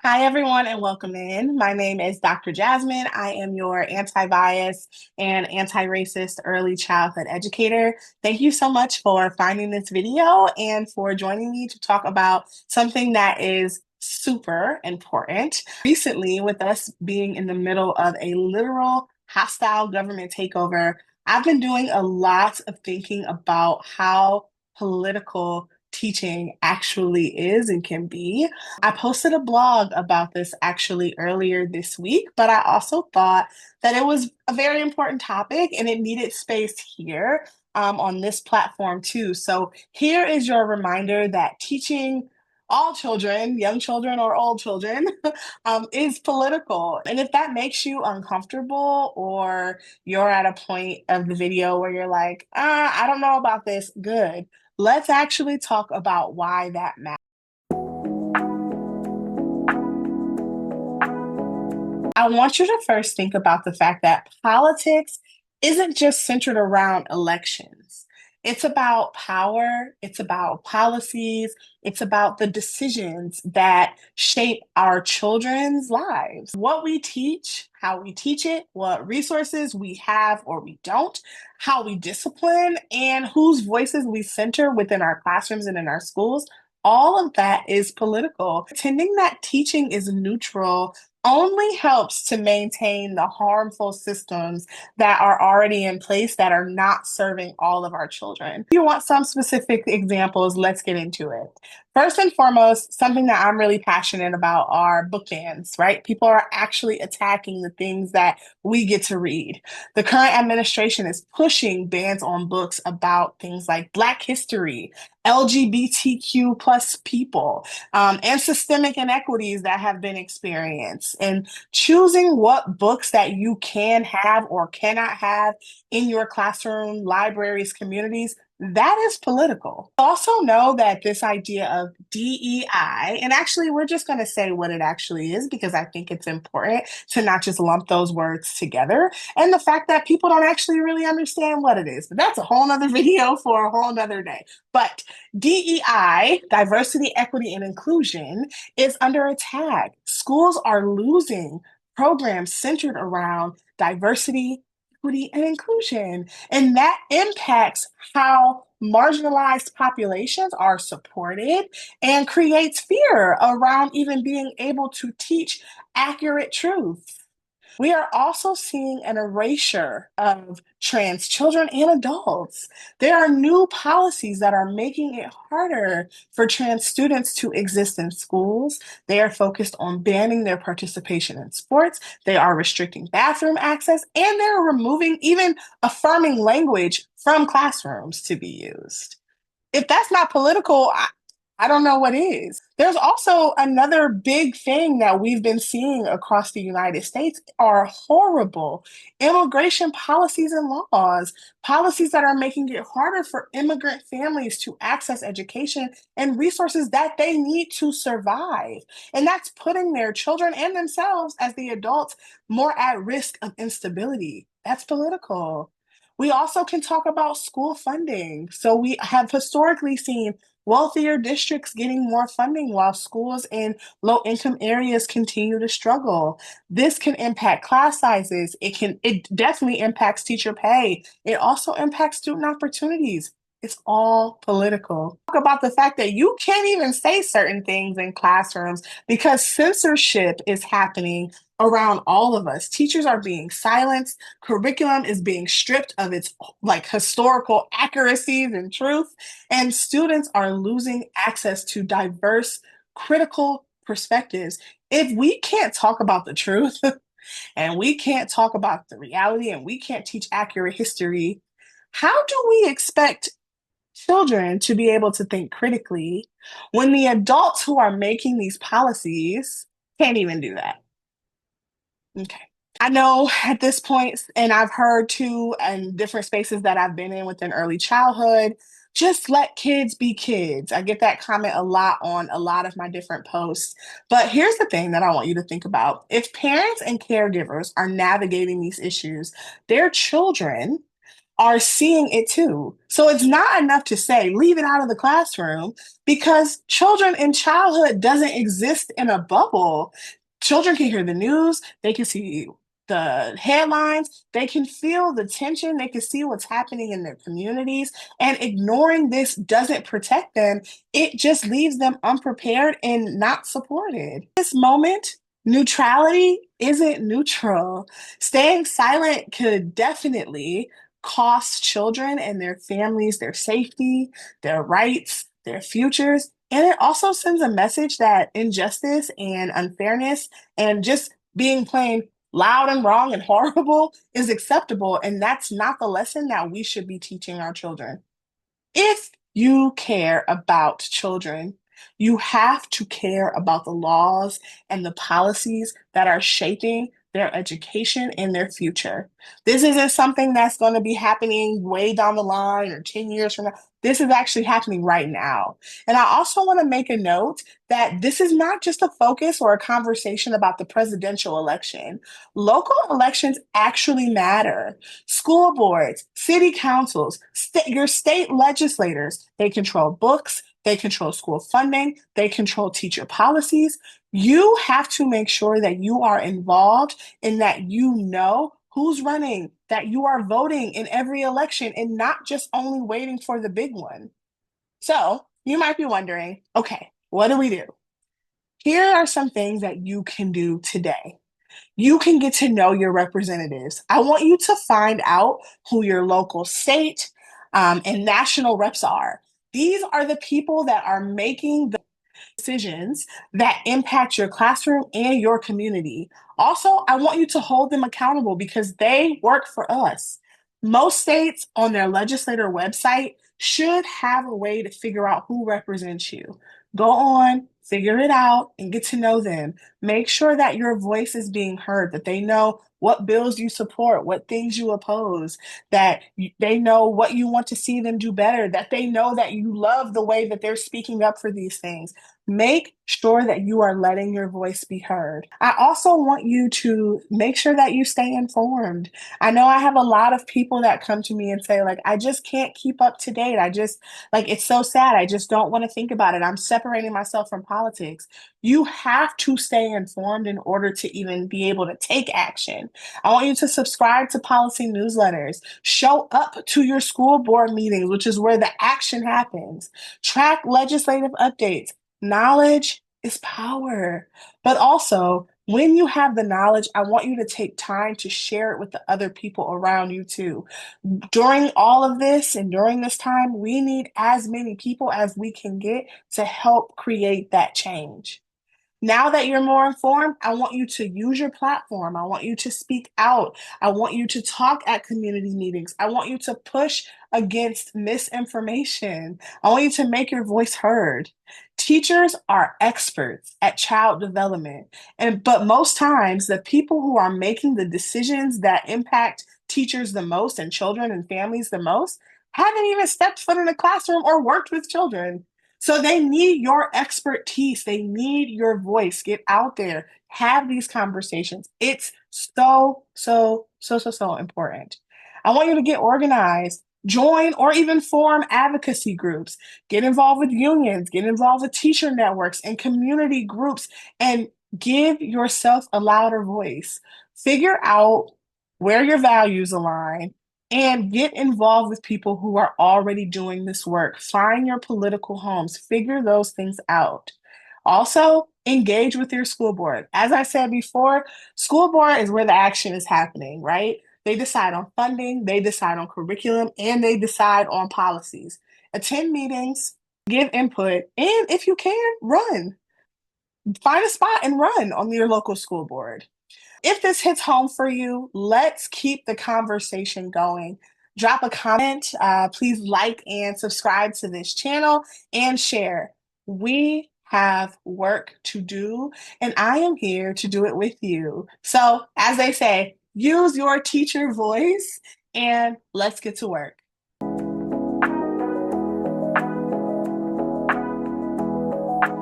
Hi, everyone, and welcome in. My name is Dr. Jasmine. I am your anti-bias and anti-racist early childhood educator. Thank you so much for finding this video and for joining me to talk about something that is super important. Recently, with us being in the middle of a literal hostile government takeover, I've been doing a lot of thinking about how political teaching actually is and can be. I posted a blog about this actually earlier this week, but I also thought that it was a very important topic and it needed space here on this platform too. So here is your reminder that teaching all children, young children or old children, is political. And if that makes you uncomfortable or you're at a point of the video where you're like, I don't know about this, good. Let's actually talk about why that matters. I want you to first think about the fact that politics isn't just centered around elections. It's about power, it's about policies, it's about the decisions that shape our children's lives. What we teach, how we teach it, what resources we have or we don't, how we discipline, and whose voices we center within our classrooms and in our schools. All of that is political. Pretending that teaching is neutral only helps to maintain the harmful systems that are already in place that are not serving all of our children. If you want some specific examples, let's get into it. First and foremost, something that I'm really passionate about are book bans, right? People are actually attacking the things that we get to read. The current administration is pushing bans on books about things like Black history, LGBTQ plus people, and systemic inequities that have been experienced, and choosing what books that you can have or cannot have in your classroom, libraries, communities. That is political. Also, know that this idea of DEI, and actually, we're just going to say what it actually is because I think it's important to not just lump those words together. And the fact that people don't actually really understand what it is. But that's a whole nother video for a whole nother day. But DEI, diversity, equity, and inclusion, is under attack. Schools are losing programs centered around diversity, equity, and inclusion. And that impacts how marginalized populations are supported and creates fear around even being able to teach accurate truth. We are also seeing an erasure of trans children and adults. There are new policies that are making it harder for trans students to exist in schools. They are focused on banning their participation in sports. They are restricting bathroom access, and they're removing even affirming language from classrooms to be used. If that's not political, I don't know what is. There's also another big thing that we've been seeing across the United States are horrible immigration policies and laws, policies that are making it harder for immigrant families to access education and resources that they need to survive. And that's putting their children and themselves as the adults more at risk of instability. That's political. We also can talk about school funding. So we have historically seen wealthier districts getting more funding while schools in low income areas continue to struggle. This can impact class sizes. It definitely impacts teacher pay. It also impacts student opportunities. It's all political. Talk about the fact that you can't even say certain things in classrooms because censorship is happening around all of us. Teachers are being silenced. Curriculum is being stripped of its like historical accuracies and truth, and students are losing access to diverse, critical perspectives. If we can't talk about the truth and we can't talk about the reality and we can't teach accurate history, how do we expect children to be able to think critically when the adults who are making these policies can't even do that? Okay. I know at this point, and I've heard too in different spaces that I've been in within early childhood, just let kids be kids. I get that comment a lot on a lot of my different posts. But here's the thing that I want you to think about. If parents and caregivers are navigating these issues, their children are seeing it too. So it's not enough to say leave it out of the classroom because children in childhood doesn't exist in a bubble. Children can hear the news, they can see the headlines, they can feel the tension, they can see what's happening in their communities, and ignoring this doesn't protect them. It just leaves them unprepared and not supported. This moment, neutrality isn't neutral. Staying silent could definitely cost children and their families their safety, their rights, their futures. And it also sends a message that injustice and unfairness and just being plain loud and wrong and horrible is acceptable. And that's not the lesson that we should be teaching our children. If you care about children, you have to care about the laws and the policies that are shaping their education and their future. This isn't something that's going to be happening way down the line or 10 years from now. This is actually happening right now. And I also want to make a note that this is not just a focus or a conversation about the presidential election. Local elections actually matter. School boards, city councils, your state legislators, they control books, they control school funding, they control teacher policies. You have to make sure that you are involved and that you know who's running, that you are voting in every election and not just only waiting for the big one. So you might be wondering, okay, what do we do? Here are some things that you can do today. You can get to know your representatives. I want you to find out who your local state and national reps are. These are the people that are making the decisions that impact your classroom and your community. Also, I want you to hold them accountable because they work for us. Most states on their legislator website should have a way to figure out who represents you. Go on, figure it out, and get to know them. Make sure that your voice is being heard, that they know what bills you support, what things you oppose, that they know what you want to see them do better, that they know that you love the way that they're speaking up for these things. Make sure that you are letting your voice be heard. I also want you to make sure that you stay informed. I know I have a lot of people that come to me and say, like, I just can't keep up to date. I just, like, it's so sad. I just don't want to think about it. I'm separating myself from politics. You have to stay informed in order to even be able to take action. I want you to subscribe to policy newsletters, show up to your school board meetings, which is where the action happens, track legislative updates. Knowledge is power. But also, when you have the knowledge, I want you to take time to share it with the other people around you too. During all of this and during this time, we need as many people as we can get to help create that change. Now that you're more informed, I want you to use your platform. I want you to speak out. I want you to talk at community meetings. I want you to push against misinformation. I want you to make your voice heard. Teachers are experts at child development, but most times the people who are making the decisions that impact teachers the most and children and families the most haven't even stepped foot in a classroom or worked with children. So they need your expertise. They need your voice. Get out there, have these conversations. It's so important. I want you to get organized, join or even form advocacy groups, get involved with unions, get involved with teacher networks and community groups, and give yourself a louder voice. Figure out where your values align and get involved with people who are already doing this work. Find your political homes, figure those things out. Also, engage with your school board. As I said before, school board is where the action is happening, right? They decide on funding, they decide on curriculum, and they decide on policies. Attend meetings, give input, and if you can, run. Find a spot and run on your local school board. If this hits home for you, let's keep the conversation going. Drop a comment. Please like and subscribe to this channel and share. We have work to do, and I am here to do it with you. So, as they say, use your teacher voice and let's get to work.